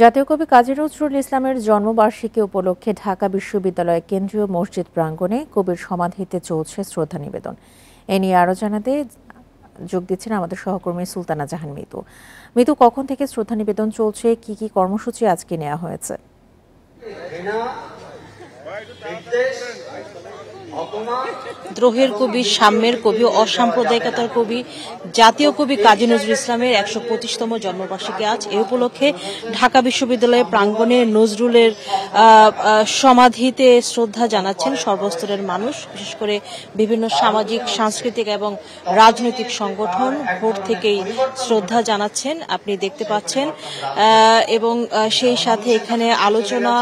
জাতীয় কবি কাজী নজরুল ইসলামের জন্মবার্ষিকী উপলক্ষে ঢাকা বিশ্ববিদ্যালয়ের কেন্দ্রীয় মসজিদ প্রাঙ্গণে কবির সমাধিতে চলছে শ্রদ্ধা নিবেদন। এ নিয়ে আরও জানাতে যোগ দিচ্ছেন আমাদের সহকর্মী সুলতানা জাহান মিতু। মিতু, কখন থেকে শ্রদ্ধা নিবেদন চলছে, কি কি কর্মসূচি আজকে নেওয়া হয়েছে? দ্রোহের কবি, সাম্যের কবি, অসাম্প্রদায়িকতার কবি, জাতীয় কবি কাজী নজরুল ইসলামের ১২৫তম জন্মবার্ষিকী আজ। এ উপলক্ষে ঢাকা বিশ্ববিদ্যালয়ের প্রাঙ্গণে নজরুলের সমাধিতে শ্রদ্ধা জানাচ্ছেন সর্বস্তরের মানুষ, বিশেষ করে বিভিন্ন সামাজিক, সাংস্কৃতিক এবং রাজনৈতিক সংগঠন ভোর থেকেই শ্রদ্ধা জানাচ্ছেন, আপনি দেখতে পাচ্ছেন। এবং সেই সাথে এখানে আলোচনা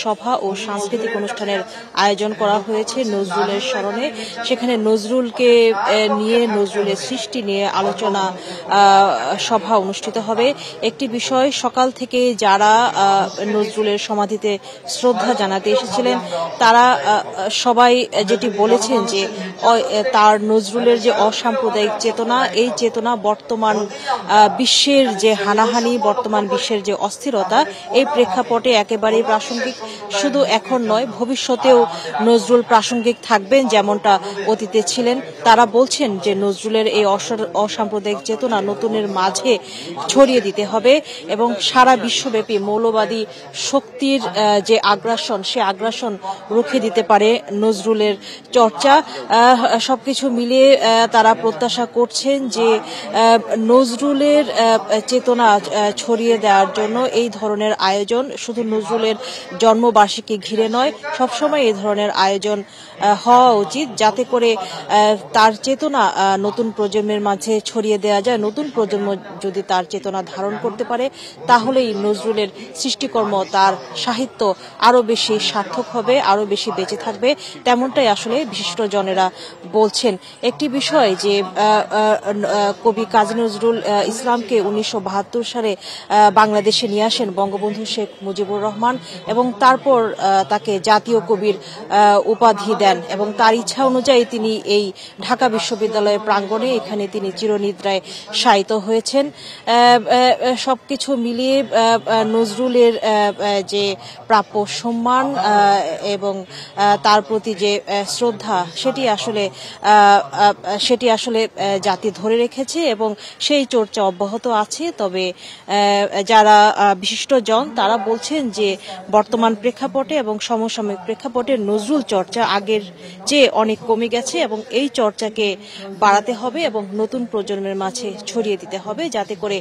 সভা ও সাংস্কৃতিক অনুষ্ঠানের আয়োজন করা হয়েছে নজরুলের স্মরণে। সেখানে নজরুলকে নিয়ে, নজরুলের সৃষ্টি নিয়ে আলোচনা সভা অনুষ্ঠিত হবে। একটি বিষয়, সকাল থেকে যারা নজরুলের সমাধিতে শ্রদ্ধা জানাতে এসেছিলেন তারা সবাই যেটি বলেছেন যে তার নজরুলের যে অসাম্প্রদায়িক চেতনা, এই চেতনা বর্তমান বিশ্বের যে হানাহানি, বর্তমান বিশ্বের যে অস্থিরতা, এই প্রেক্ষাপটে একেবারেই প্রাসঙ্গিক। শুধু এখন নয়, ভবিষ্যতেও নজরুল প্রাসঙ্গিক থাকবেন যেমনটা অতীতে ছিলেন। তারা বলছেন যে নজরুলের এই অসাম্প্রদায়িক চেতনা নতুনের মাঝে ছড়িয়ে দিতে হবে এবং সারা বিশ্বব্যাপী মৌলবাদী শক্তির যে আগ্রাসন, সে আগ্রাসন রুখে দিতে পারে নজরুলের চর্চা। সবকিছু মিলিয়ে তারা প্রত্যাশা করছেন যে নজরুলের চেতনা ছড়িয়ে দেওয়ার জন্য এই ধরনের আয়োজন শুধু নজরুলের জন্মবার্ষিকী ঘিরে নয়, সবসময় এই ধরনের আয়োজন হওয়া উচিত, যাতে করে তার চেতনা নতুন প্রজন্মের মাঝে ছড়িয়ে দেওয়া যায়। নতুন প্রজন্ম যদি তার চেতনা ধারণ করতে পারে, তাহলেই নজরুলের সৃষ্টিকর্ম, তার সাহিত্য আরো বেশি সার্থক হবে, আরো বেশি বেঁচে থাকবে। তেমনটাই আসলে বিশিষ্টজনেরা বলছেন। একটি বিষয় যে কবি কাজী নজরুল ইসলামকে ১৯৭২ সালে বাংলাদেশে নিয়ে আসেন বঙ্গবন্ধু শেখ মুজিবুর রহমান এবং তারপর তাকে জাতীয় কবির উপাধি দেন এবং তার ইচ্ছা অনুযায়ী তিনি এই ঢাকা বিশ্ববিদ্যালয়ের প্রাঙ্গণে এখানে তিনি চিরনিদ্রায় শায়িত হয়েছেন। সবকিছু মিলিয়ে নজরুলের যে প্রাপ্য সম্মান এবং তার প্রতি যে শ্রদ্ধা, সেটি আসলে জাতি ধরে রেখেছে এবং সেই চর্চা অব্যাহত আছে। তবে যারা বিশিষ্টজন তারা বলছেন যে বর্তমান প্রেক্ষাপটে এবং সমসাময়িক প্রেক্ষাপটে নজরুল চর্চা আগের চেয়ে অনেক কমে গেছে এবং এই চর্চাকে বাড়াতে হবে এবং নতুন প্রজন্মের মাঝে ছড়িয়ে দিতে হবে, যাতে করে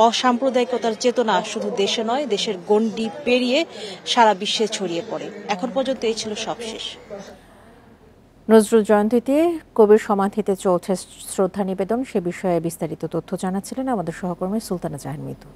অসাম্প্রদায়িকতার চেতনা শুধু দেশে নয়, দেশের গণ্ডি পেরিয়ে সারা বিশ্বে ছড়িয়ে পড়ে। এখন পর্যন্ত এই ছিল সবশেষ। নজরুল জয়ন্তীতে কবির সমাধিতে চলছে শ্রদ্ধা নিবেদন, সে বিষয়ে বিস্তারিত তথ্য জানাচ্ছিলেন আমাদের সহকর্মী সুলতানা জাহান মিতু।